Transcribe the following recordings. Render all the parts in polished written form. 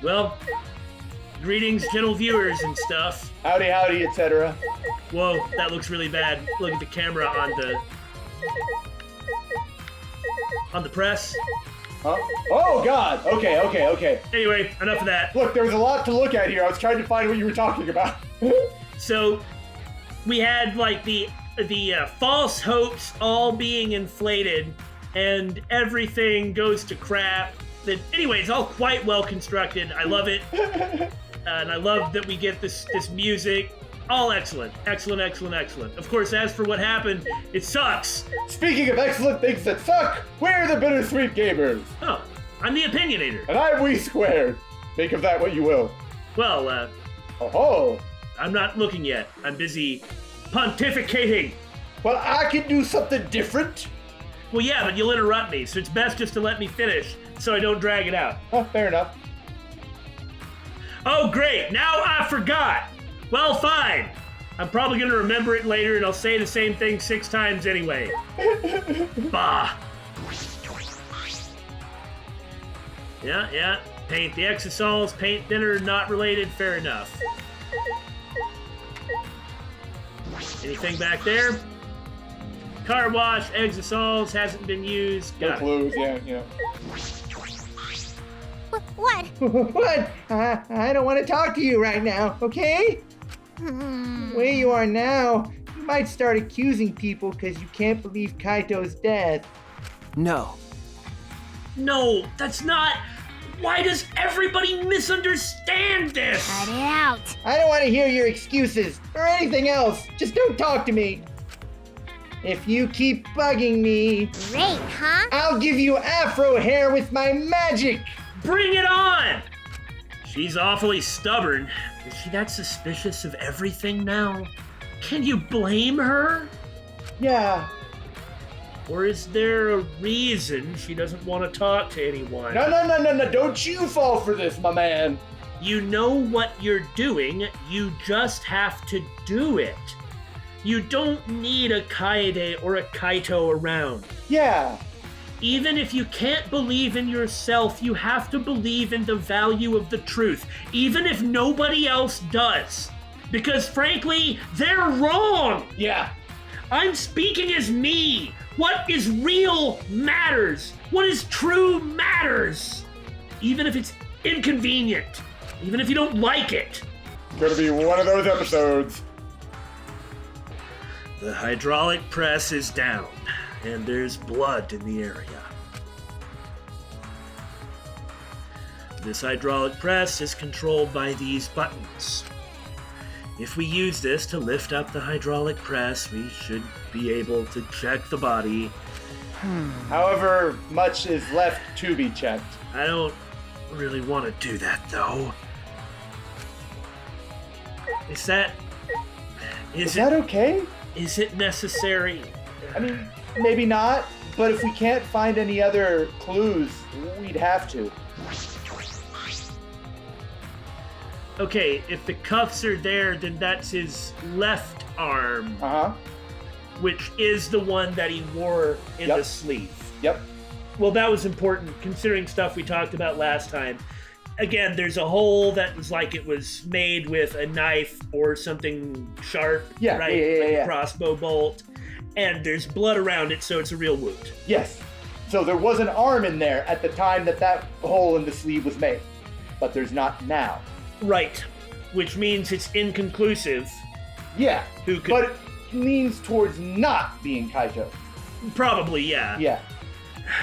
Well, greetings, gentle viewers and stuff. Howdy, howdy, etc. Whoa, that looks really bad. Look at the camera on the press. Huh? Oh, God. Okay. Anyway, enough of that. Look, there's a lot to look at here. I was trying to find what you were talking about. So, we had, like, the false hopes all being inflated, and everything goes to crap. Anyway, it's all quite well constructed. I love it. And I love that we get this music. All excellent. Excellent. Of course, as for what happened, it sucks. Speaking of excellent things that suck, we're the Bittersweet Gamers. Oh, I'm the Opinionator. And I'm We Squared. Make of that what you will. Well, Oh. I'm not looking yet. I'm busy pontificating. Well, I can do something different. Well, yeah, but you'll interrupt me, so it's best just to let me finish so I don't drag it out. Oh, fair enough. Oh, great. Now I forgot. Well, fine. I'm probably going to remember it later, and I'll say the same thing 6 times anyway. Bah. Yeah. Paint the exosols, paint thinner, not related, fair enough. Anything back there? Car wash, exosols, hasn't been used. No Got it. clues, yeah. What? What? I don't want to talk to you right now, okay? The way you are now, you might start accusing people because you can't believe Kaito's death. No. No, that's not... Why does everybody misunderstand this? Cut it out. I don't want to hear your excuses or anything else. Just don't talk to me. If you keep bugging me, Great, huh? I'll give you afro hair with my magic. Bring it on! She's awfully stubborn. Is she that suspicious of everything now? Can you blame her? Yeah. Or is there a reason she doesn't want to talk to anyone? No. Don't you fall for this, my man. You know what you're doing, you just have to do it. You don't need a Kaede or a Kaito around. Yeah. Even if you can't believe in yourself, you have to believe in the value of the truth, even if nobody else does. Because frankly, they're wrong! Yeah. I'm speaking as me! What is real matters! What is true matters! Even if it's inconvenient, even if you don't like it. Gonna be one of those episodes. The hydraulic press is down, and there's blood in the area. This hydraulic press is controlled by these buttons. If we use this to lift up the hydraulic press, we should be able to check the body. However much is left to be checked. I don't really want to do that, though. Is that okay? Is it necessary? I mean, maybe not, but if we can't find any other clues, we'd have to. Okay, if the cuffs are there, then that's his left arm, Uh-huh. which is the one that he wore in Yep. the sleeve. Yep. Well, that was important, considering stuff we talked about last time. Again, there's a hole that was like it was made with a knife or something sharp, Yeah, right? yeah. Like a crossbow bolt. And there's blood around it, so it's a real wound. Yes. So there was an arm in there at the time that hole in the sleeve was made, but there's not now. Right. Which means it's inconclusive. Yeah. Who could... But it leans towards not being Kaito. Probably, yeah. Yeah.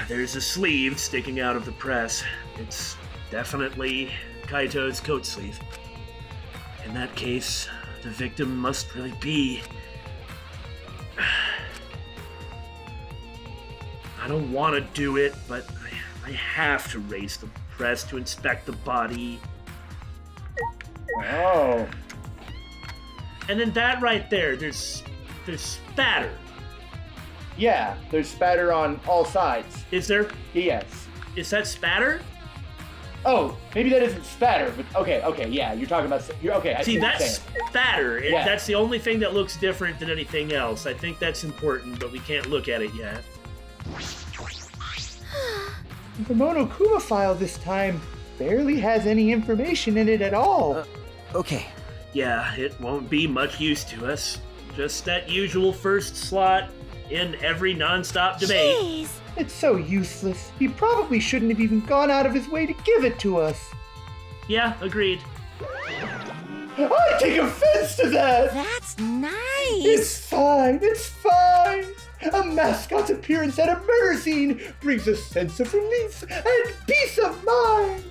There's a sleeve sticking out of the press. It's definitely Kaito's coat sleeve. In that case, the victim must really be... I don't want to do it, but I have to raise the press to inspect the body. Oh. And then that right there, there's spatter. Yeah, there's spatter on all sides. Is there? Yes. Is that spatter? Oh, maybe that isn't spatter, but okay, yeah, you're talking about... okay, I see what you're that's saying. spatter. Yeah. That's the only thing that looks different than anything else. I think that's important, but we can't look at it yet. The Monokuma file this time barely has any information in it at all. Okay. Yeah, it won't be much use to us. Just that usual first slot in every non-stop debate. Jeez. It's so useless. He probably shouldn't have even gone out of his way to give it to us. Yeah, agreed. I take offense to that! That's nice. It's fine, it's fine! A mascot's appearance at a murder scene brings a sense of relief and peace of mind!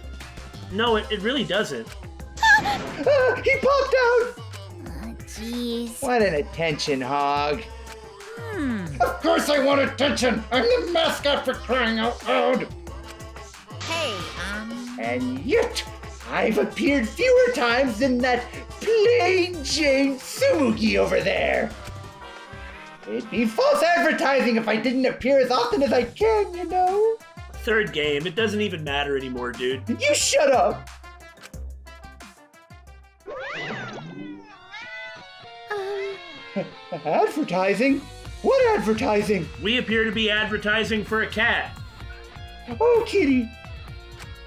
No, it really doesn't. He popped out! Oh, jeez. What an attention hog. Of course I want attention! I'm the mascot for crying out loud! Hey, And yet, I've appeared fewer times than that plain Jane Tsumugi over there. It'd be false advertising if I didn't appear as often as I can, you know? Third game, it doesn't even matter anymore, dude. You shut up! Advertising? What advertising? We appear to be advertising for a cat. Oh, kitty.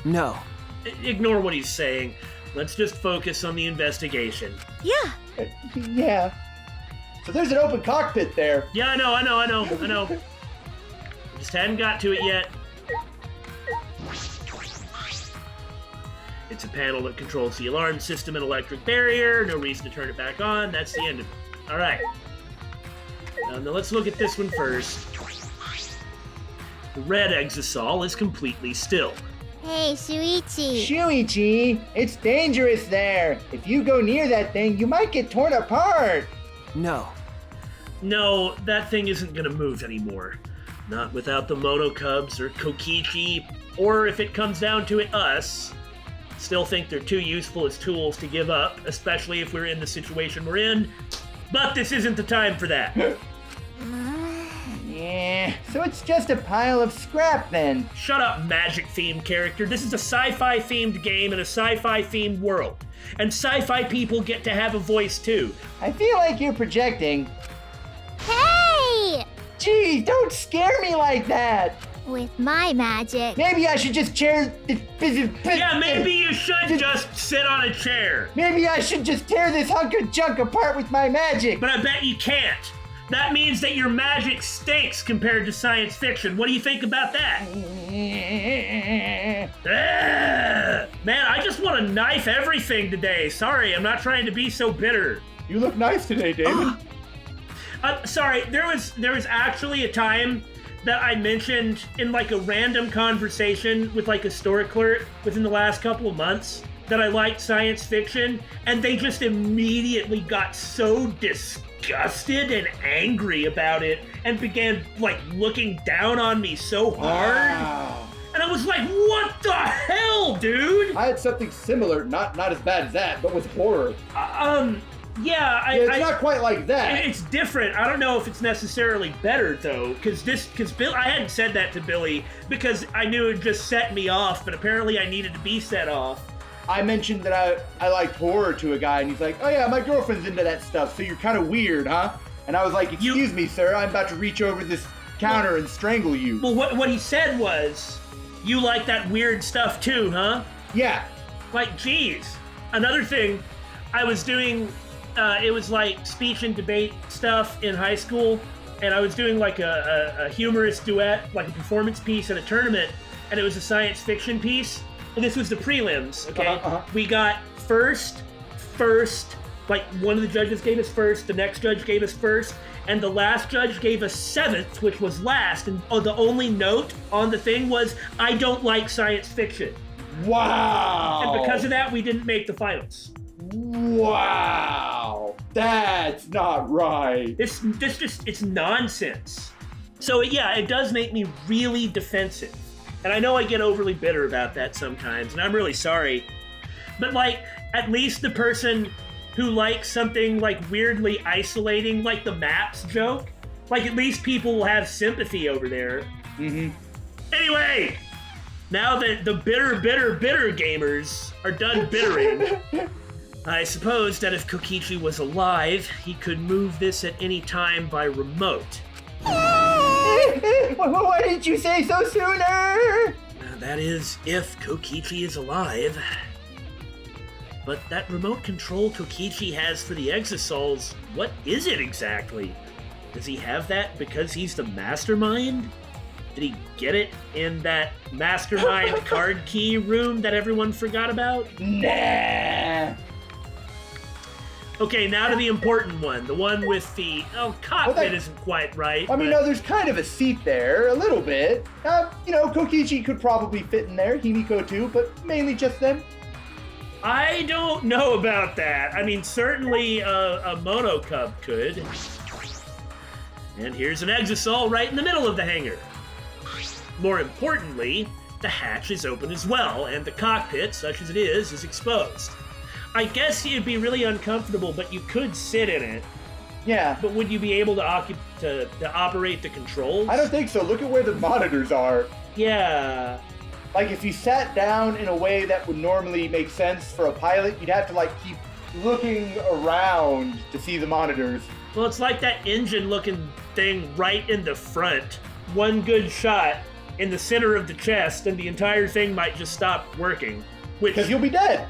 No. Ignore what he's saying. Let's just focus on the investigation. yeah. Yeah. So there's an open cockpit there. Yeah, I know. I just hadn't got to it yet. It's a panel that controls the alarm system and electric barrier. No reason to turn it back on. That's the end of it. All right. Now let's look at this one first. The red exisal is completely still. Hey, Shuichi. Shuichi, it's dangerous there. If you go near that thing, you might get torn apart. No. No, that thing isn't gonna move anymore. Not without the Mono Cubs or Kokichi, or if it comes down to it, us. Still think they're too useful as tools to give up, especially if we're in the situation we're in. But this isn't the time for that. Yeah, so it's just a pile of scrap then. Shut up, magic-themed character. This is a sci-fi themed game in a sci-fi themed world. And sci-fi people get to have a voice too. I feel like you're projecting. Hey! Gee, don't scare me like that. With my magic. Maybe I should just Yeah, maybe you should just sit on a chair. Maybe I should just tear this hunk of junk apart with my magic. But I bet you can't. That means that your magic stinks compared to science fiction. What do you think about that? Man, I just want to knife everything today. Sorry, I'm not trying to be so bitter. You look nice today, David. Sorry, there was actually a time that I mentioned in like a random conversation with like a store clerk within the last couple of months that I liked science fiction, and they just immediately got so disgusted and angry about it and began like looking down on me so hard. Wow. And I was like, what the hell, dude? I had something similar, not as bad as that, but with horror. Yeah, It's not quite like that. It's different. I don't know if it's necessarily better though, because Bill, I hadn't said that to Billy because I knew it just set me off, but apparently I needed to be set off. I mentioned that I liked horror to a guy, and he's like, oh yeah, my girlfriend's into that stuff, so you're kind of weird, huh? And I was like, excuse me, sir, I'm about to reach over this counter and strangle you. Well, what he said was, you like that weird stuff too, huh? Yeah. Like, geez. Another thing, I was doing, it was like speech and debate stuff in high school, and I was doing like a humorous duet, like a performance piece at a tournament, and it was a science fiction piece. And this was the prelims, okay? We got first, like one of the judges gave us first, the next judge gave us first, and the last judge gave us seventh, which was last, and the only note on the thing was, I don't like science fiction. Wow. And because of that, we didn't make the finals. Wow. That's not right. It's nonsense. So yeah, it does make me really defensive. And I know I get overly bitter about that sometimes, and I'm really sorry. But like, at least the person who likes something like weirdly isolating, like the maps joke, like at least people will have sympathy over there. Mm-hmm. Anyway, now that the bitter gamers are done bittering, I suppose that if Kokichi was alive, he could move this at any time by remote. Why didn't you say so sooner? That is, if Kokichi is alive. But that remote control Kokichi has for the Exosols, what is it exactly? Does he have that because he's the mastermind? Did he get it in that mastermind card key room that everyone forgot about? Nah. Okay, now to the important one. The one with the... Oh, cockpit isn't quite right. I mean, no, there's kind of a seat there, a little bit. Kokichi could probably fit in there, Himiko too, but mainly just them. I don't know about that. I mean, certainly a Mono Cub could. And here's an Exosol right in the middle of the hangar. More importantly, the hatch is open as well, and the cockpit, such as it is exposed. I guess you'd be really uncomfortable, but you could sit in it. Yeah. But would you be able to operate the controls? I don't think so. Look at where the monitors are. Yeah. Like, if you sat down in a way that would normally make sense for a pilot, you'd have to, like, keep looking around to see the monitors. Well, it's like that engine-looking thing right in the front. One good shot in the center of the chest, and the entire thing might just stop working. Because you'll be dead.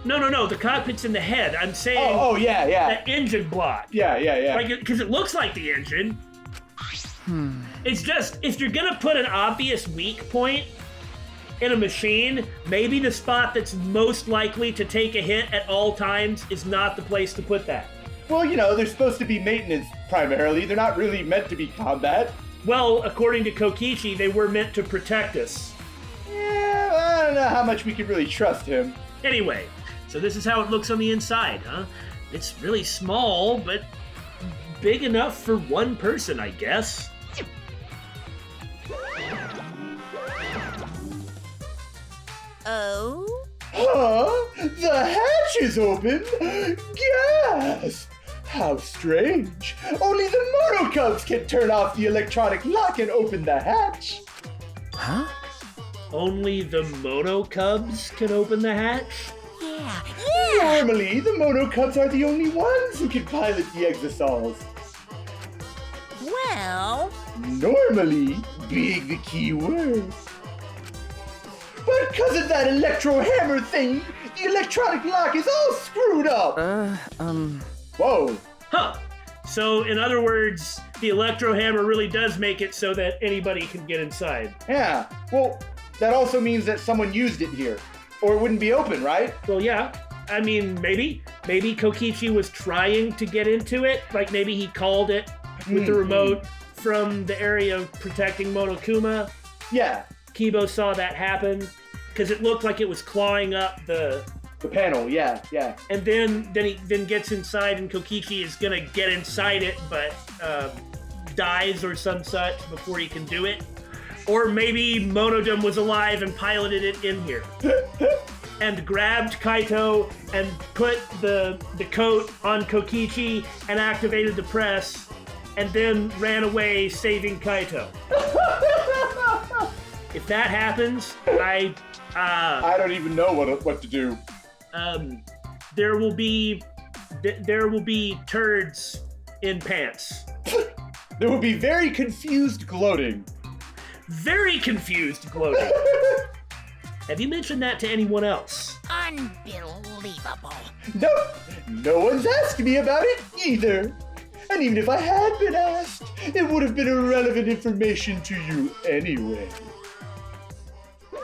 No. The cockpit's in the head. I'm saying. Oh, yeah. That engine block. Yeah. Like, because it looks like the engine. It's just, if you're gonna put an obvious weak point in a machine, maybe the spot that's most likely to take a hit at all times is not the place to put that. Well, they're supposed to be maintenance primarily. They're not really meant to be combat. Well, according to Kokichi, they were meant to protect us. Yeah, I don't know how much we can really trust him. Anyway, so this is how it looks on the inside, huh? It's really small, but big enough for one person, I guess. Oh? Huh? The hatch is open? Gasp! How strange. Only the Mono Cubs can turn off the electronic lock and open the hatch. Huh? Only the Mono Cubs can open the hatch? Yeah. Normally, the Mono Cubs are the only ones who can pilot the Exosols. Well... Normally being the key word. But because of that electro hammer thing, the electronic lock is all screwed up. Whoa. Huh. So, in other words, the electro hammer really does make it so that anybody can get inside. Yeah. Well, that also means that someone used it here. Or it wouldn't be open, right? Well, yeah. I mean, maybe. Maybe Kokichi was trying to get into it. Like, maybe he called it with the remote from the area protecting Monokuma. Yeah. Kibo saw that happen because it looked like it was clawing up the panel, yeah. And then he gets inside, and Kokichi is gonna get inside it, but dies or some such before he can do it. Or maybe Monodum was alive and piloted it in here. And grabbed Kaito and put the coat on Kokichi and activated the press, and then ran away, saving Kaito. If that happens, I don't even know what to do. There will be turds in pants. There will be very confused gloating. Very confused gloating. Have you mentioned that to anyone else? Unbelievable. Nope. No one's asked me about it either. And even if I had been asked, it would have been irrelevant information to you anyway.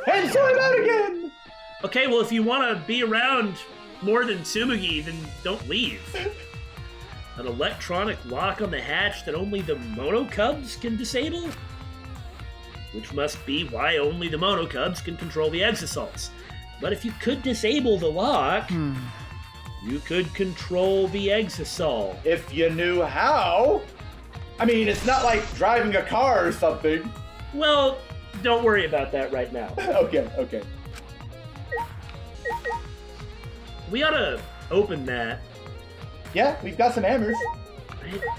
And so I'm out again! Okay, well, if you want to be around more than Tsumugi, then don't leave. An electronic lock on the hatch that only the Mono Cubs can disable? Which must be why only the Mono Cubs can control the Exosols. But if you could disable the lock, you could control the Exosol. If you knew how. I mean, it's not like driving a car or something. Well, don't worry about that right now. Okay. We ought to open that. Yeah, we've got some hammers.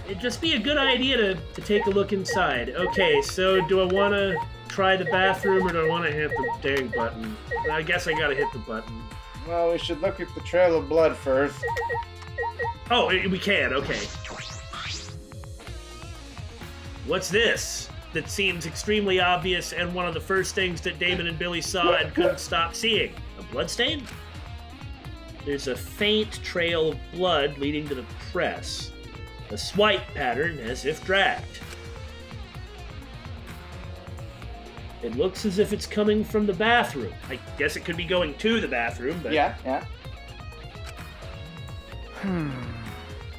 It'd just be a good idea to take a look inside. Okay, so do I want to try the bathroom or do I want to hit the dang button? I guess I gotta hit the button. Well, we should look at the trail of blood first. Oh, we can, okay. What's this? that seems extremely obvious and one of the first things that Damon and Billy saw and couldn't stop seeing. A bloodstain? There's a faint trail of blood leading to the press. A swipe pattern as if dragged. It looks as if it's coming from the bathroom. I guess it could be going to the bathroom, but... Yeah.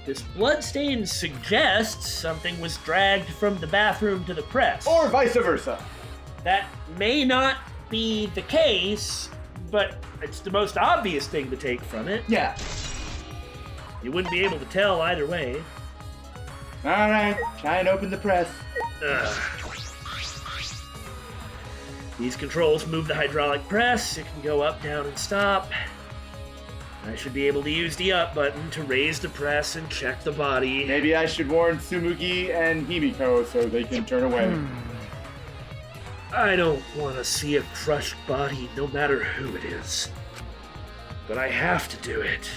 This bloodstain suggests something was dragged from the bathroom to the press. Or vice versa. That may not be the case, but it's the most obvious thing to take from it. Yeah. You wouldn't be able to tell either way. All right, try and open the press. Ugh. These controls move the hydraulic press. It can go up, down, and stop. I should be able to use the up button to raise the press and check the body. Maybe I should warn Tsumugi and Himiko so they can turn away. I don't want to see a crushed body, no matter who it is. But I have to do it.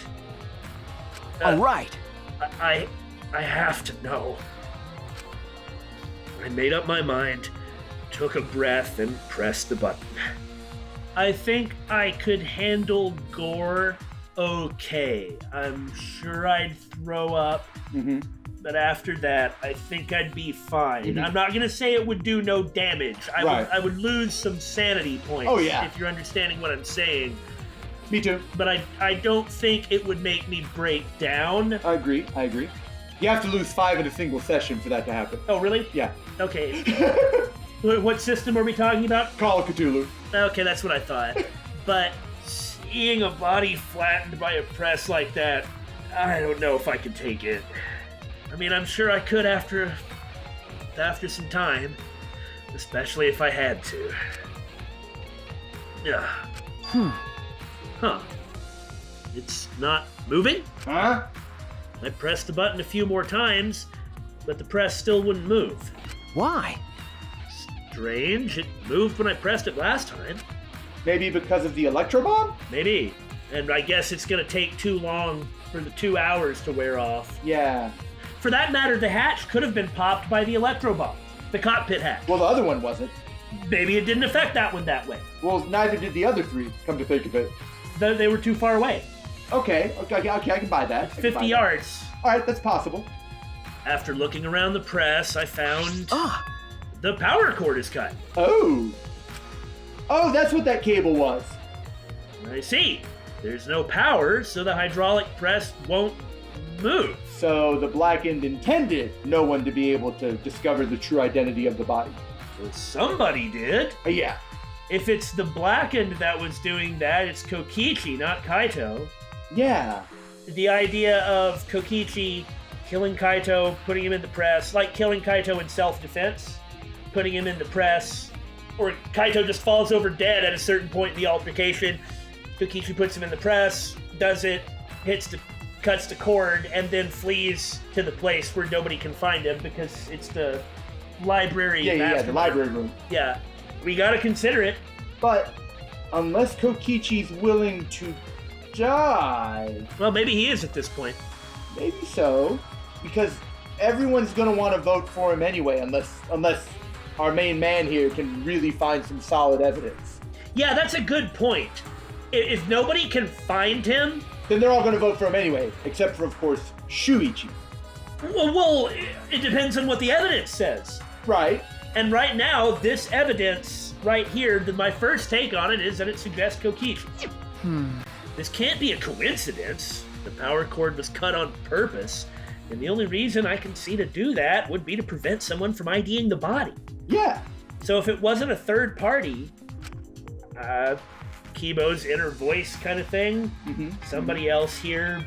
All right. I have to know. I made up my mind, took a breath, and pressed the button. I think I could handle gore okay. I'm sure I'd throw up, but after that, I think I'd be fine. I'm not gonna say it would do no damage. I would lose some sanity points. Oh, yeah. If you're understanding what I'm saying. Me too. But I don't think it would make me break down. I agree. You have to lose 5 in a single session for that to happen. Oh, really? Yeah. Okay. What system are we talking about? Call of Cthulhu. Okay, that's what I thought. But seeing a body flattened by a press like that, I don't know if I could take it. I mean, I'm sure I could after some time, especially if I had to. Yeah. Huh. It's not moving? Huh? I pressed the button a few more times, but the press still wouldn't move. Why? Strange. It moved when I pressed it last time. Maybe because of the electro bomb? Maybe. And I guess it's gonna take too long for the 2 hours to wear off. Yeah. For that matter, the hatch could have been popped by the electro bomb. The cockpit hatch. Well, the other one wasn't. Maybe it didn't affect that one that way. Well, neither did the other 3, come to think of it. They were too far away. Okay, I can buy that. 50 yards. Alright, that's possible. After looking around the press, I found the power cord is cut. Oh, that's what that cable was. I see. There's no power, so the hydraulic press won't move. So the Blackened intended no one to be able to discover the true identity of the body. Well, somebody did. Yeah. If it's the Blackened that was doing that, it's Kokichi, not Kaito. Yeah. The idea of Kokichi killing Kaito, putting him in the press, like killing Kaito in self-defense, putting him in the press, or Kaito just falls over dead at a certain point in the altercation. Kokichi puts him in the press, does it, cuts the cord, and then flees to the place where nobody can find him because it's the library. Yeah, the library room. Yeah, we gotta consider it. But unless Kokichi's willing to die... Well, maybe he is at this point. Maybe so, because everyone's gonna want to vote for him anyway, unless our main man here can really find some solid evidence. Yeah, that's a good point. If nobody can find him... Then they're all going to vote for him anyway, except for, of course, Shuichi. Well, it depends on what the evidence says. Right. And right now, this evidence right here, my first take on it is that it suggests Kokichi. This can't be a coincidence. The power cord was cut on purpose, and the only reason I can see to do that would be to prevent someone from IDing the body. Yeah. So if it wasn't a third party, Kibo's inner voice kind of thing, somebody else here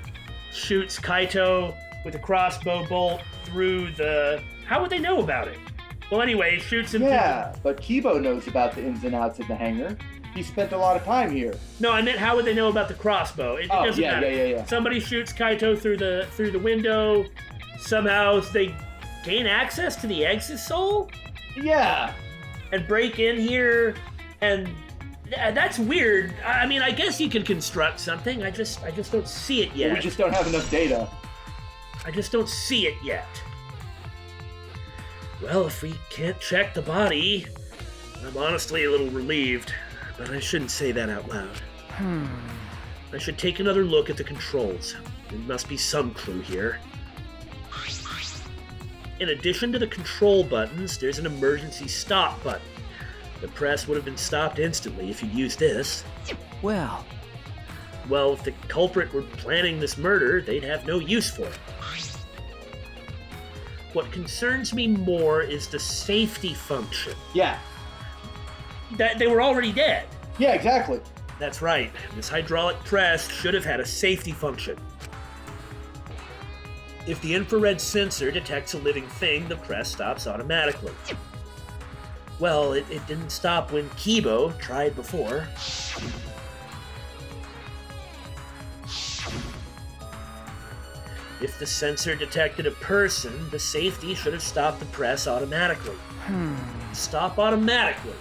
shoots Kaito with a crossbow bolt through the... How would they know about it? Well, anyway, shoots him through but Kibo knows about the ins and outs of the hangar. He spent a lot of time here. No, I meant how would they know about the crossbow? It doesn't matter. Yeah. Somebody shoots Kaito through the window. Somehow they gain access to the exit soul? Yeah. And break in here, and that's weird. I mean, I guess you can construct something. I just don't see it yet. We just don't have enough data. I just don't see it yet. Well, if we can't check the body, I'm honestly a little relieved, but I shouldn't say that out loud. I should take another look at the controls. There must be some clue here. In addition to the control buttons, there's an emergency stop button. The press would have been stopped instantly if you'd used this. Well, Well, if the culprit were planning this murder, they'd have no use for it. What concerns me more is the safety function. Yeah. That they were already dead. Yeah, exactly. That's right. This hydraulic press should have had a safety function. If the infrared sensor detects a living thing, the press stops automatically. Well, it didn't stop when Kibo tried before. If the sensor detected a person, the safety should have stopped the press automatically. Stop automatically.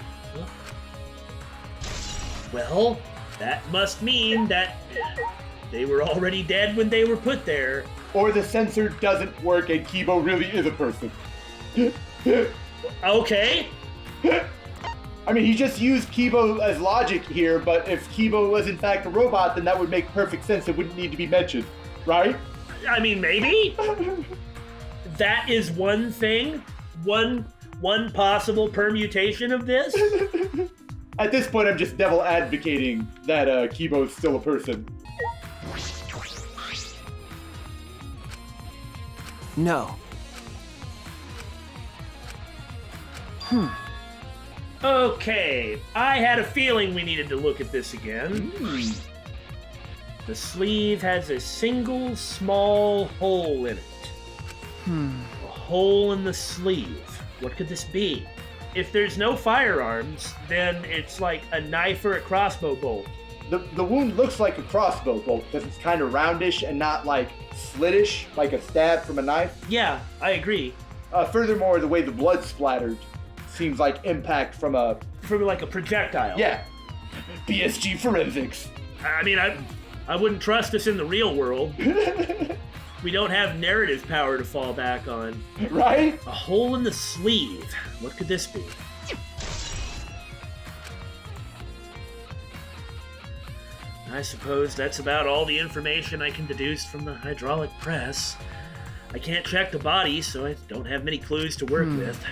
Well, that must mean that they were already dead when they were put there. Or the sensor doesn't work and Kibo really is a person. Okay. I mean, he just used Kibo as logic here, but if Kibo was in fact a robot, then that would make perfect sense. It wouldn't need to be mentioned, right? I mean, maybe. That is one thing. One possible permutation of this. At this point, I'm just devil advocating that Kibo is still a person. no. Okay, I had a feeling we needed to look at this again. The sleeve has a single small hole in it. A hole in the sleeve. What could this be? If there's no firearms, then it's like a knife or a crossbow bolt. The wound looks like a crossbow bolt because it's kind of roundish and not like slitish, like a stab from a knife. Yeah, I agree. Furthermore, the way the blood splattered seems like impact from a... From like a projectile. Yeah. BSG forensics. I mean, I wouldn't trust this in the real world. We don't have narrative power to fall back on. Right? A hole in the sleeve. What could this be? I suppose that's about all the information I can deduce from the hydraulic press. I can't check the body, so I don't have many clues to work with.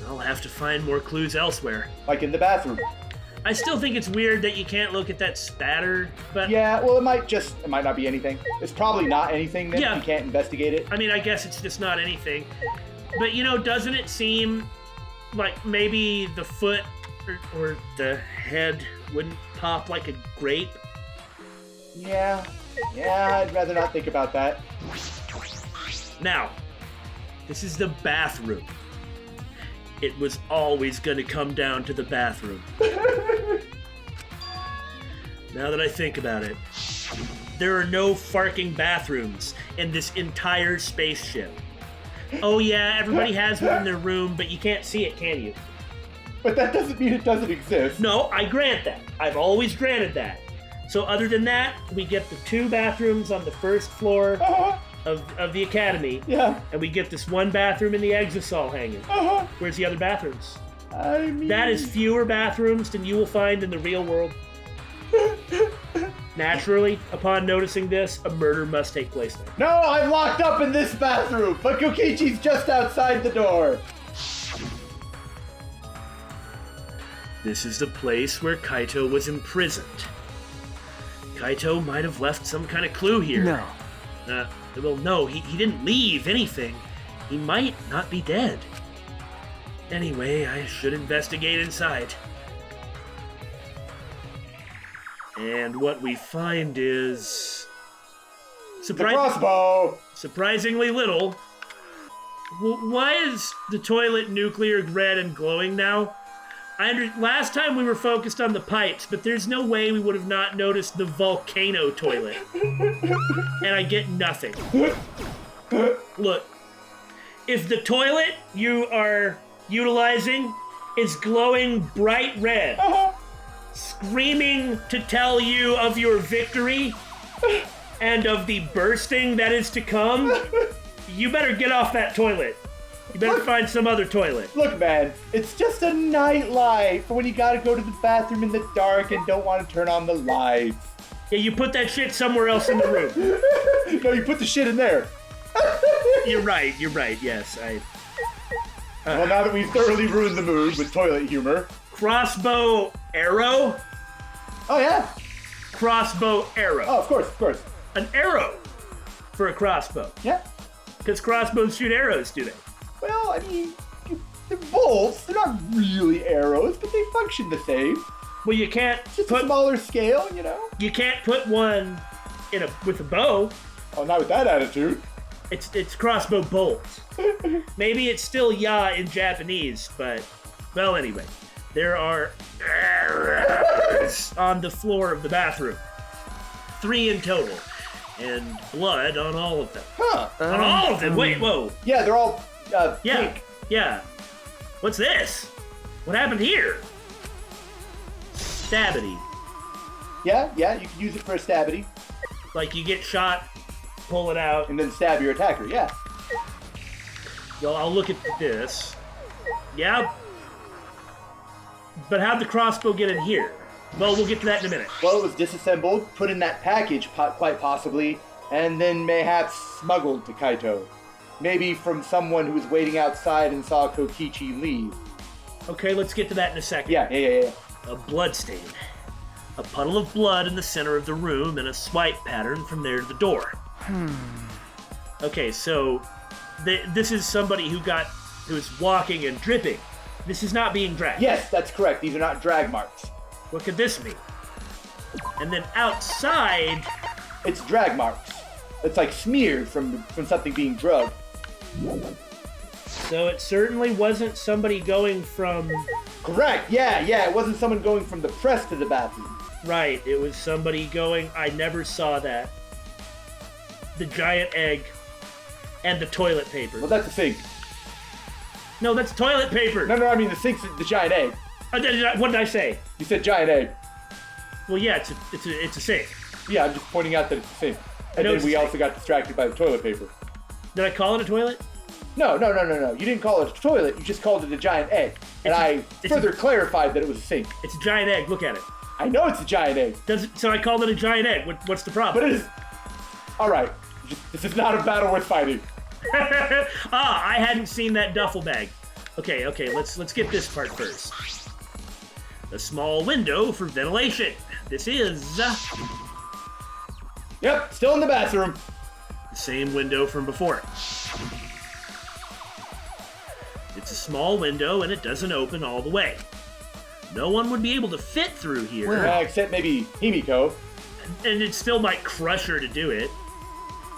I'll have to find more clues elsewhere. Like in the bathroom. I still think it's weird that you can't look at that spatter, but... Yeah, well, it might not be anything. It's probably not anything then. Yeah. You can't investigate it. I mean, I guess it's just not anything. But, you know, doesn't it seem like maybe the foot or the head wouldn't pop like a grape? Yeah, I'd rather not think about that. Now, this is the bathroom. It was always going to come down to the bathroom. Now that I think about it, there are no farking bathrooms in this entire spaceship. Oh yeah, everybody has one in their room, but you can't see it, can you? But that doesn't mean it doesn't exist. No, I grant that. I've always granted that. So other than that, we get the 2 bathrooms on the first floor of the academy. Yeah. And we get this 1 bathroom in the exosol hangar. Where's the other bathrooms? I mean... That is fewer bathrooms than you will find in the real world. Naturally, upon noticing this, a murder must take place there. No, I'm locked up in this bathroom, but Kokichi's just outside the door. This is the place where Kaito was imprisoned. Kaito might have left some kind of clue here. No. Well, no, he didn't leave anything. He might not be dead. Anyway, I should investigate inside. And what we find is... The crossbow! Surprisingly little. Why is the toilet nuclear red and glowing now? Last time we were focused on the pipes, but there's no way we would have not noticed the volcano toilet. And I get nothing. Look, if the toilet you are utilizing is glowing bright red, screaming to tell you of your victory and of the bursting that is to come, you better get off that toilet. You better find some other toilet. Look, man, it's just a nightlight for when you gotta go to the bathroom in the dark and don't want to turn on the lights. Yeah, you put that shit somewhere else in the room. No, you put the shit in there. You're right, yes. Well, now that we've thoroughly ruined the mood with toilet humor. Crossbow arrow? Oh, yeah. Crossbow arrow. Oh, of course. An arrow for a crossbow. Yeah. Because crossbows shoot arrows, do they? Well, I mean, they're bolts. They're not really arrows, but they function the same. Well, you can't Just a smaller scale, you know? You can't put one with a bow. Oh, not with that attitude. It's crossbow bolts. Maybe it's still ya in Japanese, but well, anyway, there are arrows on the floor of the bathroom. 3 in total, and blood on all of them. Huh. On all of them. Wait, whoa. Yeah, they're all Yeah, pink. yeah. What's this? What happened here? Stabity. Yeah, you can use it for a stabity. Like you get shot, pull it out. And then stab your attacker, yeah. Well, I'll look at this. Yeah. But how'd the crossbow get in here? Well, we'll get to that in a minute. Well, it was disassembled, put in that package, quite possibly, and then mayhaps smuggled to Kaito. Maybe from someone who was waiting outside and saw Kokichi leave. Okay, let's get to that in a second. Yeah. A blood stain. A puddle of blood in the center of the room and a swipe pattern from there to the door. Okay, so this is somebody who is walking and dripping. This is not being dragged. Yes, that's correct. These are not drag marks. What could this mean? And then outside... It's drag marks. It's like smeared from something being drugged. So it certainly wasn't somebody going from... Correct, yeah. It wasn't someone going from the press to the bathroom. Right, it was somebody going... I never saw that. The giant egg and the toilet paper. Well, that's a sink. No, that's toilet paper. No, I mean the sink's the giant egg. What did I say? You said giant egg. Well, yeah, it's a sink. Yeah, I'm just pointing out that it's a sink. And then we also got distracted by the toilet paper. Did I call it a toilet? No. You didn't call it a toilet. You just called it a giant egg. And I further clarified that it was a sink. It's a giant egg. Look at it. I know it's a giant egg. So I called it a giant egg. What's the problem? But it is... All right. This is not a battle worth fighting. I hadn't seen that duffel bag. Okay, let's get this part first. A small window for ventilation. This is... Yep, still in the bathroom. The same window from before. It's a small window and it doesn't open all the way. No one would be able to fit through here. Except maybe Himiko. And it still might crush her to do it.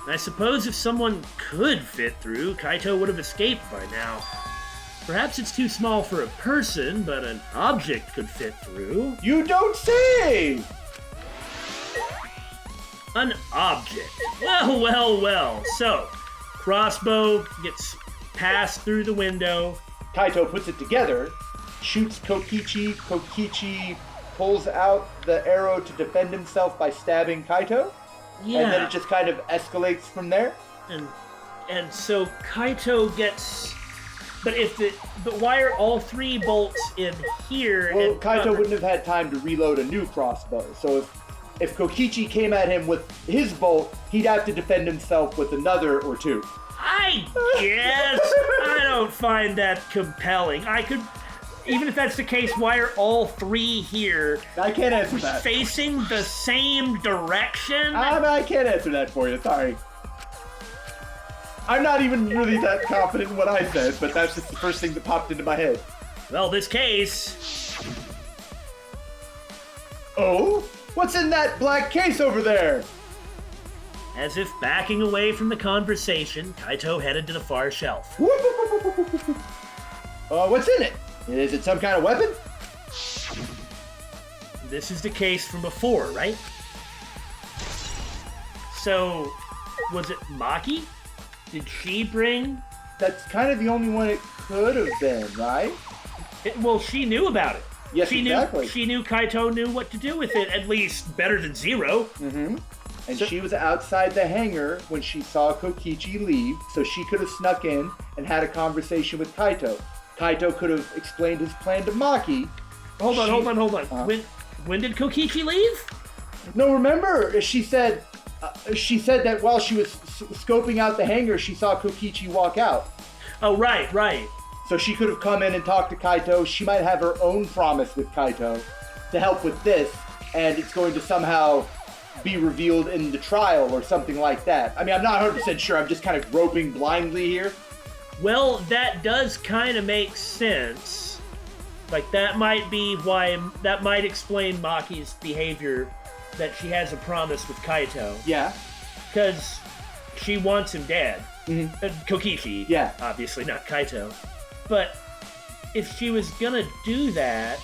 I suppose if someone could fit through, Kaito would have escaped by now. Perhaps it's too small for a person, but an object could fit through. You don't say! An object. Well. So, crossbow gets passed through the window. Kaito puts it together, shoots Kokichi. Kokichi pulls out the arrow to defend himself by stabbing Kaito. Yeah. And then it just kind of escalates from there. And so Kaito gets... But why are all 3 bolts in here? Well, Kaito wouldn't have had time to reload a new crossbow. So if Kokichi came at him with his bolt, he'd have to defend himself with another or 2. I guess. I don't find that compelling. Even if that's the case, why are all 3 here? I can't answer that. Facing the same direction? I can't answer that for you, sorry. I'm not even really that confident in what I said, but that's just the first thing that popped into my head. Well, this case... Oh? What's in that black case over there? As if backing away from the conversation, Kaito headed to the far shelf. What's in it? Is it some kind of weapon? This is the case from before, right? So, was it Maki? Did she bring... That's kind of the only one it could have been, right? Well, she knew about it. Yes, exactly. She knew Kaito knew what to do with it, at least better than Zero. Mm-hmm. And she was outside the hangar when she saw Kokichi leave, so she could have snuck in and had a conversation with Kaito. Kaito could have explained his plan to Maki. Hold on. When did Kokichi leave? No, remember, she said that while she was scoping out the hangar, she saw Kokichi walk out. Oh, right. So she could have come in and talked to Kaito. She might have her own promise with Kaito to help with this, and it's going to somehow be revealed in the trial or something like that. I mean, I'm not 100% sure. I'm just kind of groping blindly here. Well, that does kind of make sense. Like, that might explain Maki's behavior, that she has a promise with Kaito. Yeah. Because she wants him dead. Mm-hmm. Kokichi. Yeah. Obviously, not Kaito. But if she was gonna do that,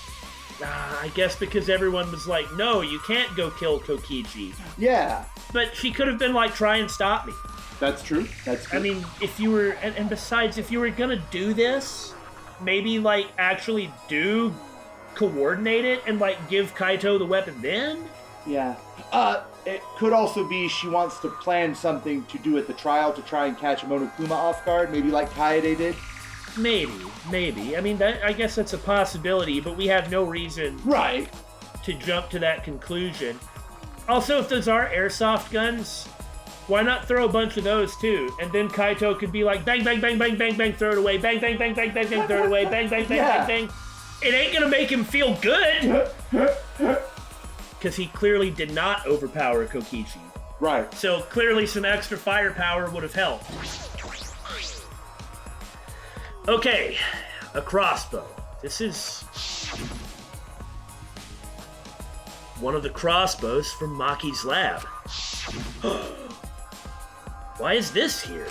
I guess because everyone was like, no, you can't go kill Kokichi. Yeah. But she could have been like, try and stop me. That's true. I mean, if you were, and besides, if you were gonna do this, maybe like actually do coordinate it and like give Kaito the weapon then? Yeah. It could also be she wants to plan something to do at the trial to try and catch Monokuma off guard, maybe like Kaede did. Maybe. I mean, I guess that's a possibility, but we have no reason to jump to that conclusion. Also, if those are airsoft guns, why not throw a bunch of those too? And then Kaito could be like, bang, bang, bang, bang, bang, bang, throw it away, bang, bang, bang, bang, bang, bang, throw it away, bang, bang, bang, bang, bang. It ain't gonna make him feel good! Because he clearly did not overpower Kokichi. Right. So clearly some extra firepower would have helped. Okay, a crossbow. This is one of the crossbows from Maki's lab. Why is this here?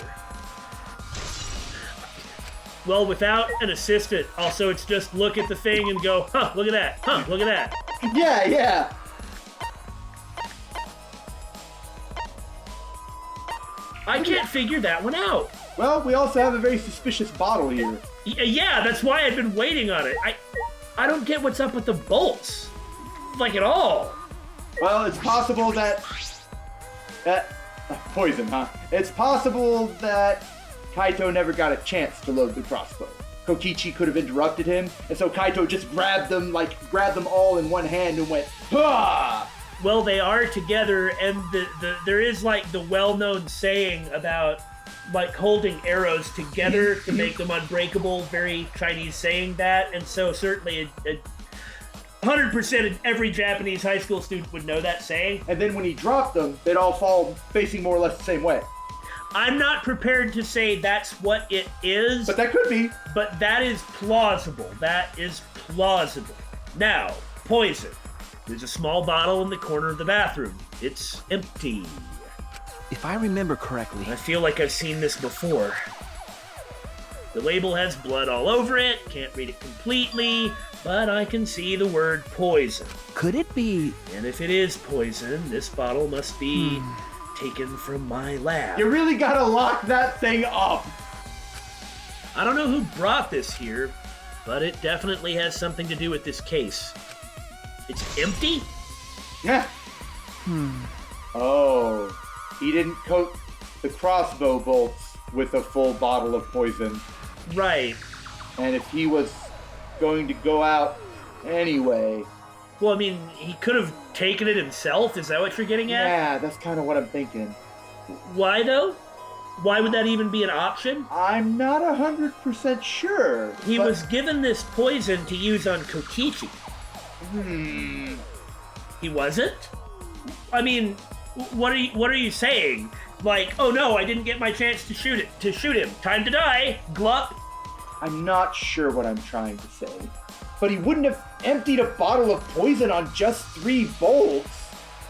Well, without an assistant, also it's just look at the thing and go, huh, look at that, huh, look at that. Yeah. I can't figure that one out. Well, we also have a very suspicious bottle here. Yeah, that's why I've been waiting on it. I don't get what's up with the bolts. Like, at all. Well, it's possible that poison, huh? It's possible that Kaito never got a chance to load the crossbow. Kokichi could have interrupted him, and so Kaito just grabbed them all in one hand and went, "Ha!" Well, they are together, and there is like the well-known saying about like holding arrows together to make them unbreakable. Very Chinese saying that, and so certainly 100% every Japanese high school student would know that saying. And then when he dropped them, they'd all fall facing more or less the same way. I'm not prepared to say that's what it is. But that could be. But that is plausible. Now, poison. There's a small bottle in the corner of the bathroom. It's empty. If I remember correctly... I feel like I've seen this before. The label has blood all over it. Can't read it completely, but I can see the word poison. Could it be... And if it is poison, this bottle must be taken from my lab. You really gotta lock that thing up. I don't know who brought this here, but it definitely has something to do with this case. It's empty? Yeah. Oh, he didn't coat the crossbow bolts with a full bottle of poison. Right. And if he was going to go out anyway... Well, I mean, he could have taken it himself? Is that what you're getting at? Yeah, that's kind of what I'm thinking. Why, though? Why would that even be an option? I'm not 100% sure. He was given this poison to use on Kokichi. He wasn't? I mean, what are you saying? Like, oh no, I didn't get my chance to shoot him. Time to die. Glup. I'm not sure what I'm trying to say. But he wouldn't have emptied a bottle of poison on just 3 bolts.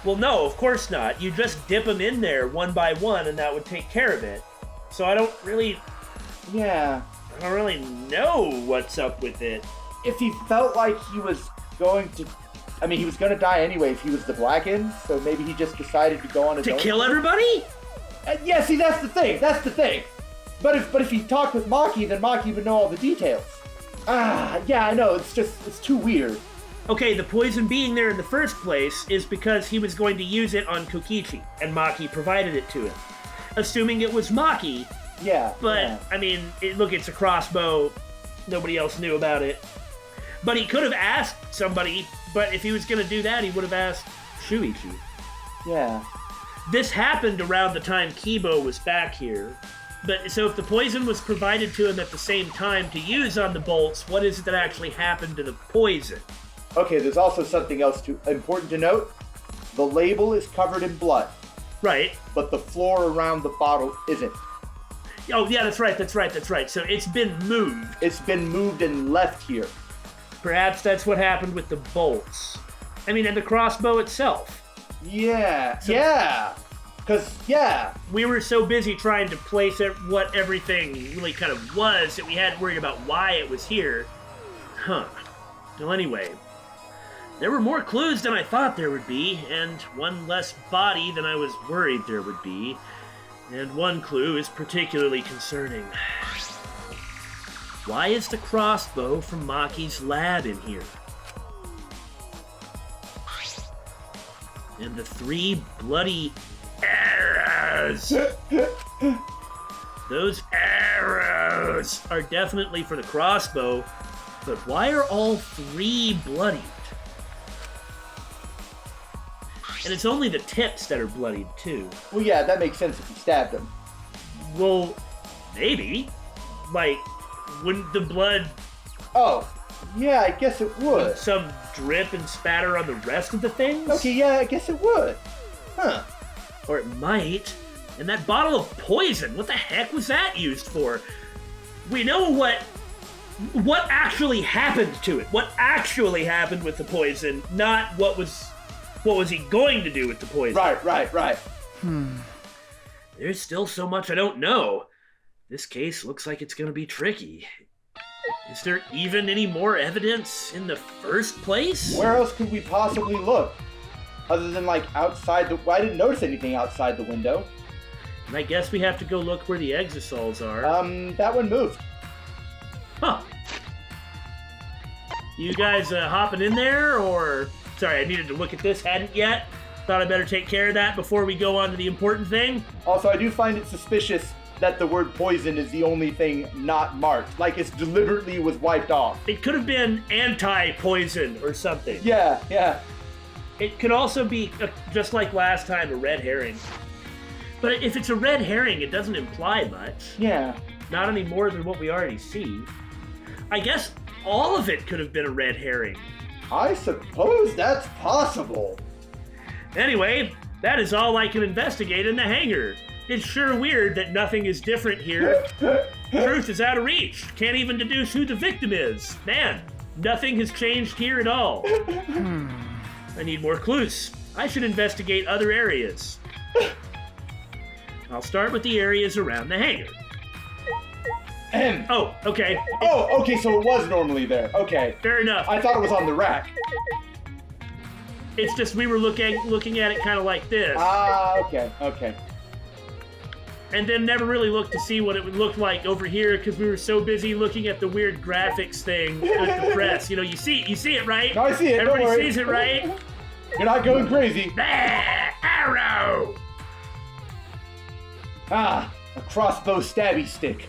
Well, no, of course not. You just dip them in there one by one and that would take care of it. So I don't really know what's up with it. If he felt like he was going to... I mean, he was going to die anyway if he was the Blackened, so maybe he just decided to go on his own. To kill everybody? Yeah, see, that's the thing. But if he talked with Maki, then Maki would know all the details. Yeah, I know, it's too weird. Okay, the poison being there in the first place is because he was going to use it on Kokichi, and Maki provided it to him. Assuming it was Maki, Yeah. but, yeah. I mean, look, it's a crossbow. Nobody else knew about it. But he could have asked somebody, but if he was going to do that, he would have asked Shuichi. Yeah. This happened around the time Kibo was back here. But so if the poison was provided to him at the same time to use on the bolts, what is it that actually happened to the poison? Okay, there's also something else important to note. The label is covered in blood, Right. but the floor around the bottle isn't. Oh, yeah, that's right. So it's been moved. It's been moved and left here. Perhaps that's what happened with the bolts. I mean, and the crossbow itself. Yeah. Yeah. Because, yeah. We were so busy trying to place what everything really kind of was that we hadn't worried about why it was here. Huh. Well, anyway, there were more clues than I thought there would be, and one less body than I was worried there would be. And one clue is particularly concerning. Why is the crossbow from Maki's lab in here? And the 3 bloody arrows! Those arrows are definitely for the crossbow, but why are all 3 bloodied? And it's only the tips that are bloodied, too. Well, yeah, that makes sense if you stabbed him. Well, maybe. Like, wouldn't the blood Oh, yeah, I guess it would. some drip and spatter on the rest of the things? Okay, yeah, I guess it would. Huh. Or it might. And that bottle of poison, what the heck was that used for? We know what actually happened to it. What actually happened with the poison, not what was he going to do with the poison. Right. There's still so much I don't know. This case looks like it's gonna be tricky. Is there even any more evidence in the first place? Where else could we possibly look? Other than, like, outside the... Well, I didn't notice anything outside the window. And I guess we have to go look where the exosols are. That one moved. Huh. You guys hopping in there, or... Sorry, I needed to look at this, hadn't yet. Thought I better take care of that before we go on to the important thing. Also, I do find it suspicious that the word poison is the only thing not marked. Like, it's deliberately was wiped off. It could have been anti-poison or something. Yeah. It could also be, just like last time, a red herring. But if it's a red herring, it doesn't imply much. Yeah. Not any more than what we already see. I guess all of it could have been a red herring. I suppose that's possible. Anyway, that is all I can investigate in the hangar. It's sure weird that nothing is different here. Truth is out of reach. Can't even deduce who the victim is. Man, nothing has changed here at all. I need more clues. I should investigate other areas. I'll start with the areas around the hangar. Oh, okay. Oh, okay, so it was normally there. Okay. Fair enough. I thought it was on the rack. It's just we were looking at it kind of like this. Okay. And then never really looked to see what it would look like over here because we were so busy looking at the weird graphics thing with the press. You know, you see it, right? No, I see it. Everybody Don't worry. sees it, right? You're not going crazy. Arrow! Ah, a crossbow stabby stick.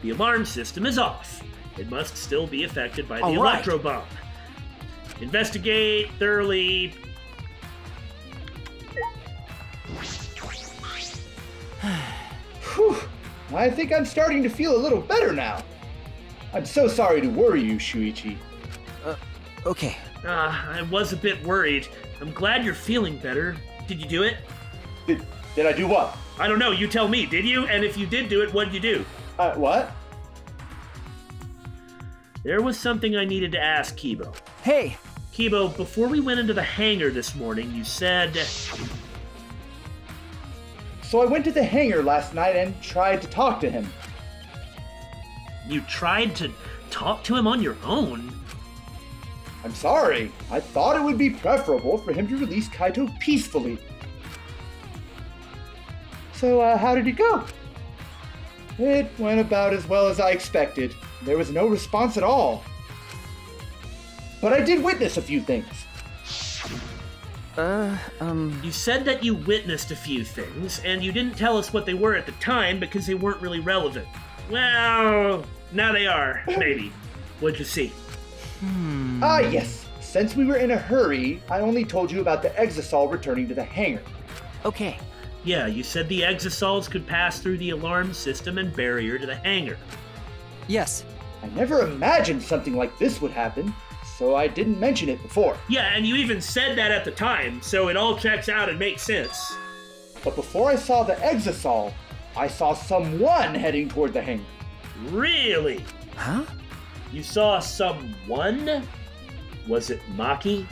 The alarm system is off. It must still be affected by the All right. electro bomb. Investigate thoroughly. Whew. I think I'm starting to feel a little better now. I'm so sorry to worry you, Shuichi. Okay. I was a bit worried. I'm glad you're feeling better. Did you do it? Did I do what? I don't know. You tell me. Did you? And if you did do it, what did you do? What? There was something I needed to ask Kibo. Hey! Kibo, before we went into the hangar this morning, you said... So I went to the hangar last night and tried to talk to him. You tried to talk to him on your own? I'm sorry. I thought it would be preferable for him to release Kaito peacefully. So, how did it go? It went about as well as I expected. There was no response at all. But I did witness a few things. You said that you witnessed a few things, and you didn't tell us what they were at the time because they weren't really relevant. Well, now they are, maybe. What'd you see? Ah, yes. Since we were in a hurry, I only told you about the Exisal returning to the hangar. Okay. Yeah, you said the Exisals could pass through the alarm system and barrier to the hangar. Yes. I never imagined something like this would happen, so I didn't mention it before. Yeah, and you even said that at the time, so it all checks out and makes sense. But before I saw the Exisal, I saw someone heading toward the hangar. Really? Huh? You saw someone? Was it Maki?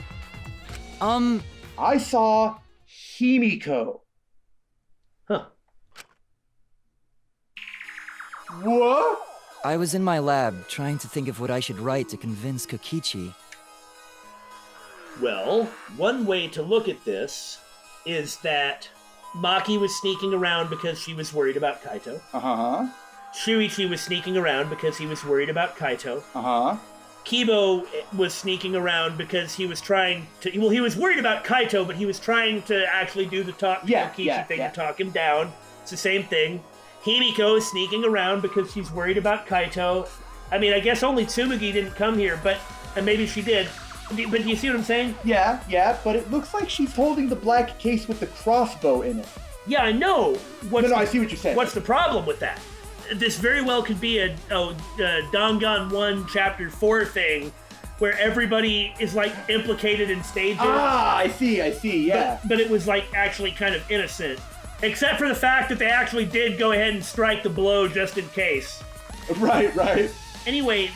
I saw Himiko. Huh. What? I was in my lab trying to think of what I should write to convince Kokichi. Well, one way to look at this is that Maki was sneaking around because she was worried about Kaito. Uh-huh. Shuichi was sneaking around because he was worried about Kaito. Uh-huh. Kibo was sneaking around because he was trying to... Well, he was worried about Kaito, but he was trying to actually do the talk to Kokichi thing to talk him down. It's the same thing. Himiko is sneaking around because she's worried about Kaito. I mean, I guess only Tsumugi didn't come here, but... And maybe she did. But do you see what I'm saying? Yeah, but it looks like she's holding the black case with the crossbow in it. Yeah, I know. I see what you're saying. What's the problem with that? This very well could be a Danganronpa Chapter 4 thing where everybody is, like, implicated in stages. Ah, I see, yeah. But it was, like, actually kind of innocent. Except for the fact that they actually did go ahead and strike the blow just in case. Right. Anyway,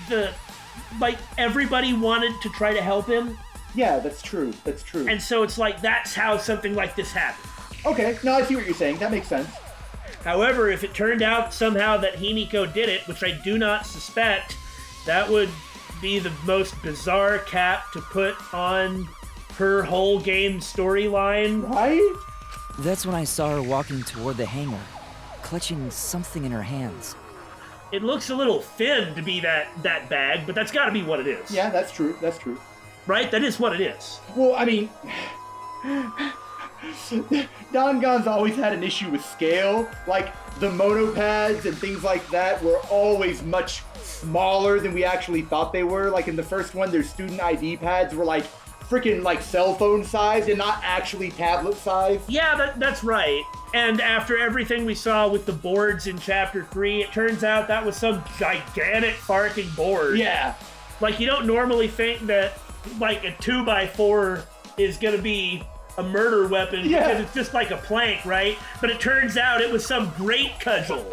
everybody wanted to try to help him. Yeah, that's true. And so it's like, that's how something like this happened. Okay, no, I see what you're saying. That makes sense. However, if it turned out somehow that Himiko did it, which I do not suspect, that would be the most bizarre cap to put on her whole game storyline. Right? That's when I saw her walking toward the hangar, clutching something in her hands. It looks a little thin to be that bag, but that's gotta be what it is. Yeah, that's true. Right? That is what it is. Well, I mean... Dangan's always had an issue with scale. Like, the monopads and things like that were always much smaller than we actually thought they were. Like, in the first one, their student ID pads were, like, freaking, like, cell phone sized and not actually tablet sized. Yeah, that's right. And after everything we saw with the boards in Chapter 3, it turns out that was some gigantic fucking board. Yeah. Like, you don't normally think that, like, a 2x4 is gonna be a murder weapon because it's just like a plank, right? But it turns out it was some great cudgel.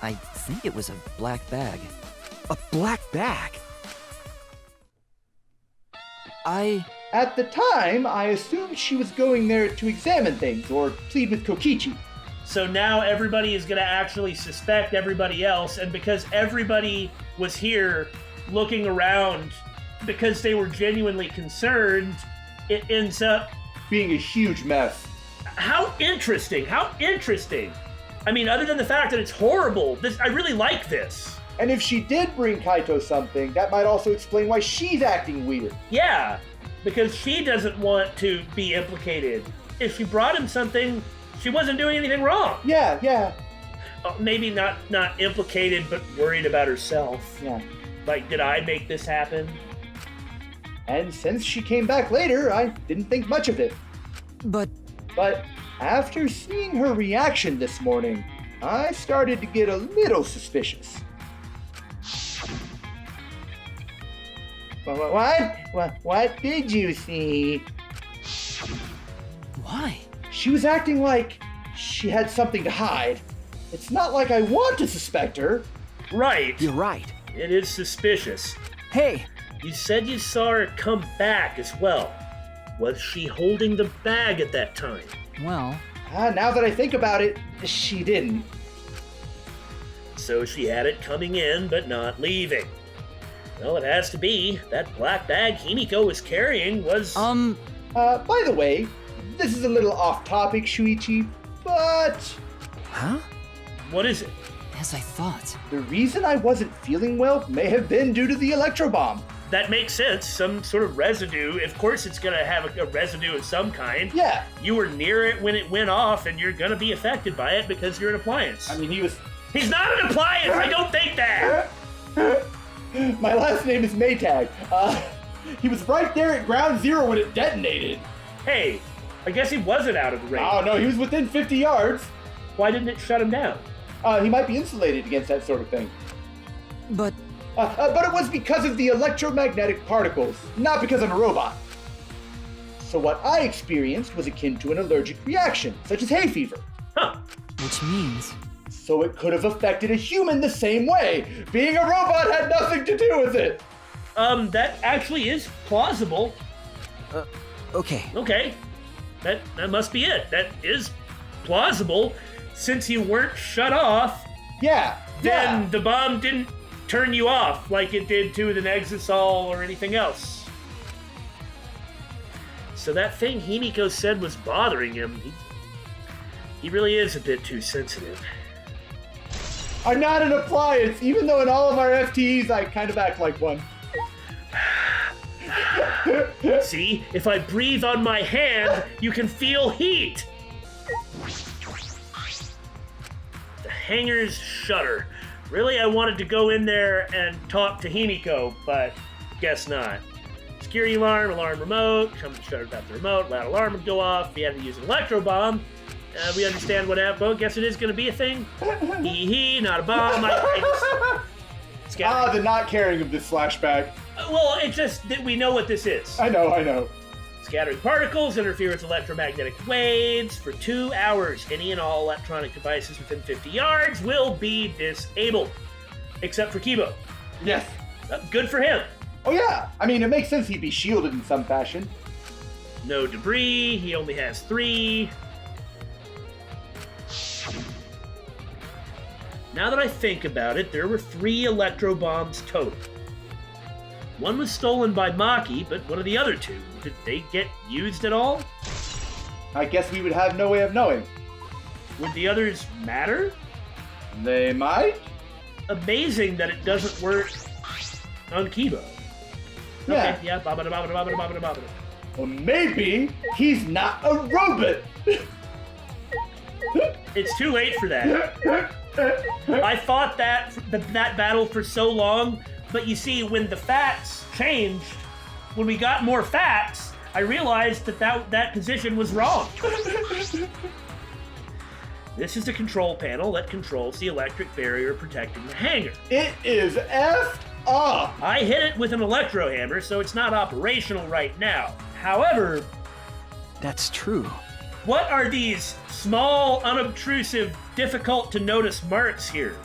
I think it was a black bag. A black bag? At the time, I assumed she was going there to examine things or plead with Kokichi. So now everybody is going to actually suspect everybody else, and because everybody was here looking around because they were genuinely concerned, it ends up being a huge mess. How interesting. I mean, other than the fact that it's horrible, I really like this. And if she did bring Kaito something, that might also explain why she's acting weird. Yeah, because she doesn't want to be implicated. If she brought him something, she wasn't doing anything wrong. Yeah. Maybe not implicated, but worried about herself. Yeah. Like, did I make this happen? And since she came back later, I didn't think much of it. But after seeing her reaction this morning, I started to get a little suspicious. What did you see? why? She was acting like she had something to hide. It's not like I want to suspect her. Right. You're right. It is suspicious. Hey! You said you saw her come back as well. Was she holding the bag at that time? Well... Now that I think about it, she didn't. So she had it coming in, but not leaving. Well, it has to be. That black bag Himiko was carrying was... By the way, this is a little off topic, Shuichi, but... Huh? What is it? as I thought. The reason I wasn't feeling well may have been due to the electro bomb. That makes sense. Some sort of residue. Of course it's going to have a residue of some kind. Yeah. You were near it when it went off, and you're going to be affected by it because you're an appliance. I mean, he was... He's not an appliance! I don't think that! My last name is Maytag. He was right there at ground zero when it detonated. Hey, I guess he wasn't out of the range. Oh, no, he was within 50 yards. Why didn't it shut him down? He might be insulated against that sort of thing. But But it was because of the electromagnetic particles, not because I'm a robot. So what I experienced was akin to an allergic reaction, such as hay fever. Huh. which means... So it could have affected a human the same way. Being a robot had nothing to do with it. That actually is plausible. Okay. Okay. That must be it. That is plausible. Since you weren't shut off, Yeah. then the bomb didn't turn you off like it did to an Exisol or anything else. So that thing Himiko said was bothering him, he really is a bit too sensitive. I'm not an appliance, even though in all of our FTEs I kind of act like one. See, if I breathe on my hand, you can feel heat. The hangar's shutter. Really, I wanted to go in there and talk to Himiko, but guess not. Security alarm, alarm remote, someone shuttered out the remote, loud alarm would go off, he had to use an electro bomb. We understand what happened, but guess it is going to be a thing. Hee, not a bomb. The not caring of this flashback. Well, it's just that we know what this is. I know. Scattering particles interfere with electromagnetic waves. For 2 hours, any and all electronic devices within 50 yards will be disabled. Except for Kibo. Yes. Good for him. Oh yeah, I mean, it makes sense he'd be shielded in some fashion. No debris, he only has 3. Now that I think about it, there were 3 electro bombs total. One was stolen by Maki, but what are the other 2? Did they get used at all? I guess we would have no way of knowing. Would the others matter? They might? Amazing that it doesn't work on Kibo. Yeah. Okay, yeah, ba-ba-da-ba-ba-da-ba-ba-da-ba-da. Well, maybe he's not a robot. It's too late for that. I fought that battle for so long, but you see, when the facts changed, when we got more facts, I realized that position was wrong. This is the control panel that controls the electric barrier protecting the hangar. It is effed up. I hit it with an electro hammer, so it's not operational right now. However, That's true. what are these small, unobtrusive, difficult to notice marks here?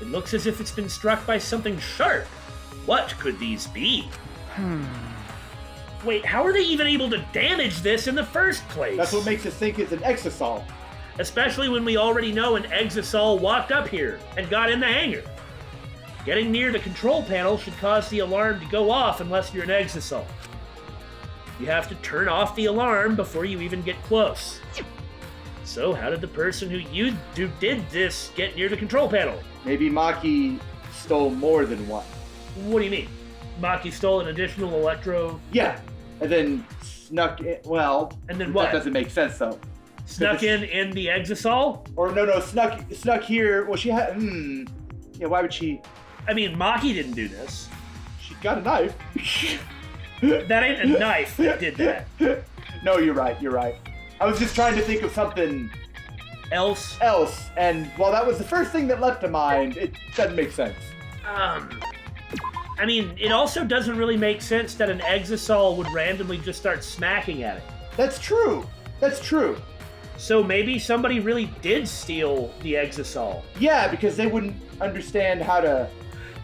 It looks as if it's been struck by something sharp. What could these be? Wait, how are they even able to damage this in the first place? That's what makes us think it's an exisol. Especially when we already know an Exisol walked up here and got in the hangar. Getting near the control panel should cause the alarm to go off unless you're an Exisol. You have to turn off the alarm before you even get close. So how did the person who did this get near the control panel? Maybe Maki stole more than one. What do you mean? Maki stole an additional electro... Yeah, and then snuck in. Well, And then what? That doesn't make sense though. Snuck in the Exisol? Or no, snuck here. Well, she had. Yeah, why would she? I mean, Maki didn't do this. She got a knife. That ain't a knife that did that. No, you're right. I was just trying to think of something Else? and while that was the first thing that leapt to mind, it doesn't make sense. I mean, it also doesn't really make sense that an Exisol would randomly just start smacking at it. That's true. So maybe somebody really did steal the Exisol. Yeah, because they wouldn't understand how to.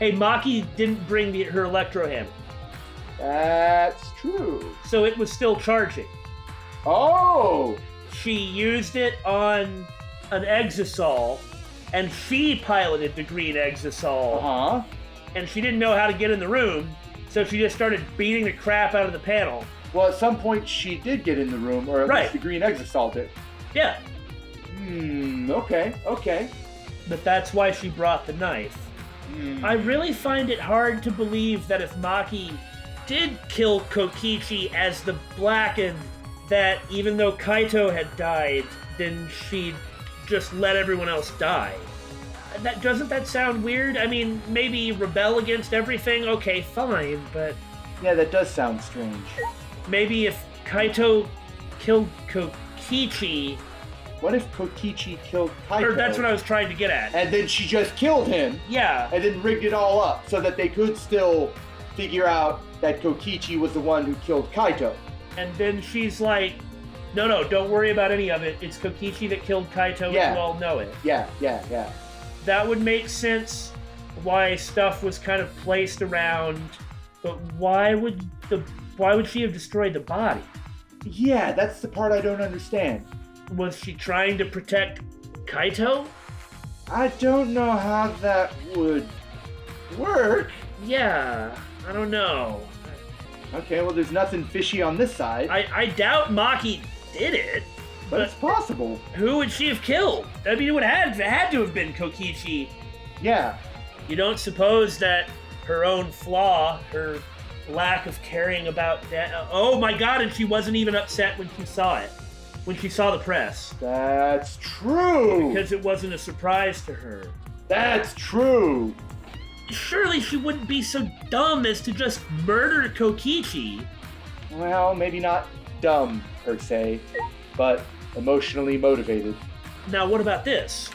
Hey, Maki didn't bring her electro hammer, That's true. so it was still charging. Oh. She used it on an Exisol, and she piloted the green Exisol, Uh huh. and she didn't know how to get in the room, so she just started beating the crap out of the panel. Well, at some point she did get in the room, or at Right. least the green exisol did. Yeah. Okay. But that's why she brought the knife. I really find it hard to believe that if Maki did kill Kokichi as the Blackened, that even though Kaito had died, then she'd just let everyone else die. Doesn't that sound weird? I mean, maybe rebel against everything? Okay, fine, but... Yeah, that does sound strange. Maybe if Kaito killed Kokichi... What if Kokichi killed Kaito? Or that's what I was trying to get at. And then she just killed him. Yeah. And then rigged it all up so that they could still figure out that Kokichi was the one who killed Kaito. And then she's like, no, don't worry about any of it. It's Kokichi that killed Kaito, Yeah. and you all know it. Yeah. That would make sense why stuff was kind of placed around, but why would she have destroyed the body? Yeah, that's the part I don't understand. Was she trying to protect Kaito? I don't know how that would work. Yeah, I don't know. Okay, well, there's nothing fishy on this side. I doubt Maki did it. But it's possible. Who would she have killed? I mean, it had to have been Kokichi. Yeah. You don't suppose that her own flaw, her lack of caring about that... Oh my god, and she wasn't even upset when she saw it. When she saw the press. That's true. Because it wasn't a surprise to her. That's true. Surely she wouldn't be so dumb as to just murder Kokichi. Well, maybe not dumb, per se, but emotionally motivated. Now, what about this?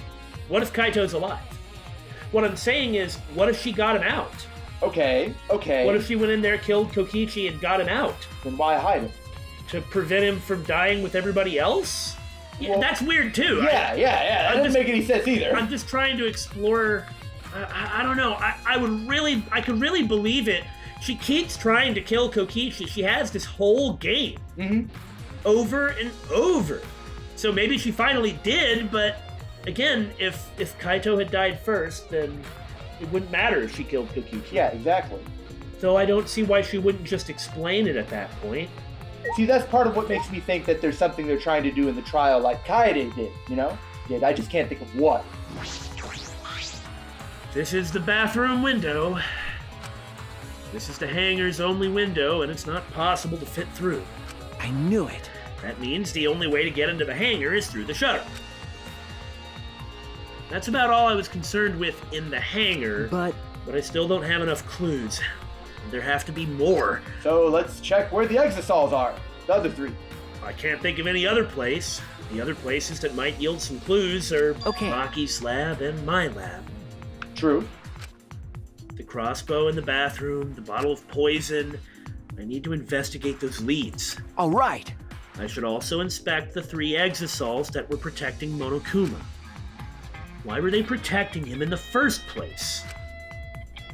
What if Kaito's alive? What I'm saying is, what if she got him out? Okay. What if she went in there, killed Kokichi, and got him out? Then why hide him? To prevent him from dying with everybody else? Yeah, Well, that's weird too. Yeah. That doesn't make any sense either. I'm just trying to explore. I don't know. I could really believe it. She keeps trying to kill Kokichi. She has this whole game. Over and over. So maybe she finally did, but again, if Kaito had died first, then it wouldn't matter if she killed Kokichi. Yeah, exactly. So I don't see why she wouldn't just explain it at that point. See, that's part of what makes me think that there's something they're trying to do in the trial like Kaede did, you know? I just can't think of what. This is the bathroom window. This is the hangar's only window, and it's not possible to fit through. I knew it. That means the only way to get into the hangar is through the shutter. That's about all I was concerned with in the hangar, But I still don't have enough clues. There have to be more. So let's check where the exosols are. The other three. I can't think of any other place. The other places that might yield some clues are Okay. Maki's lab and my lab. True. The crossbow in the bathroom, the bottle of poison. I need to investigate those leads. all right. I should also inspect the 3 exosols that were protecting Monokuma. Why were they protecting him in the first place?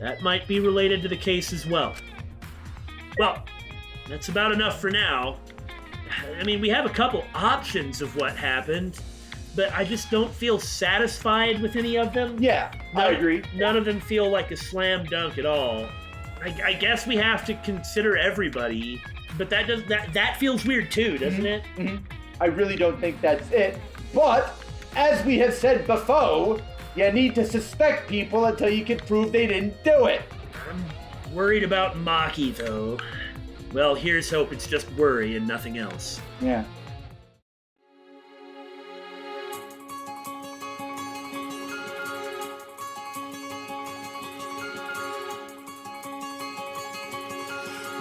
That might be related to the case as well. Well, that's about enough for now. I mean, we have a couple options of what happened, but I just don't feel satisfied with any of them. Yeah, I agree. None of them feel like a slam dunk at all. I guess we have to consider everybody, but that feels weird too, doesn't it? I really don't think that's it. But, as we have said before, you need to suspect people until you can prove they didn't do it. I'm worried about Maki, though. Well, here's hope it's just worry and nothing else. Yeah.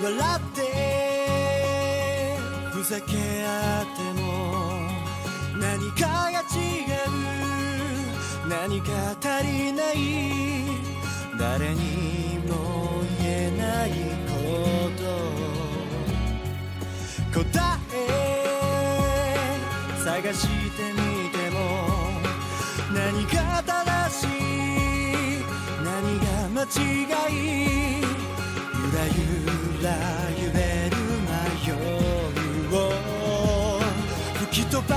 笑ってふざけ合っても何かが違う何か足りない誰にも言えないこと答え探してみても何が正しい何が間違いゆらゆら揺れる迷いを吹き飛ば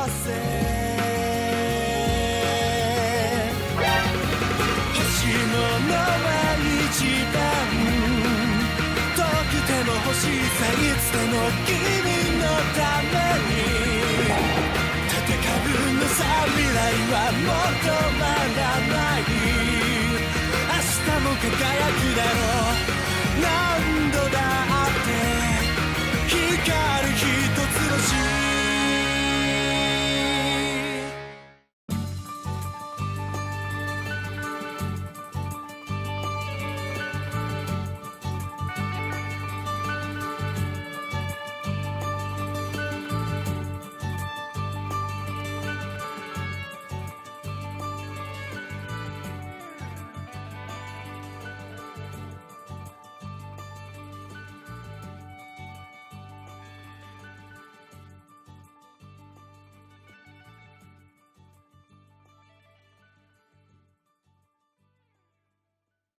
せ星のは一段遠くても星さいつでも君のために戦うのさま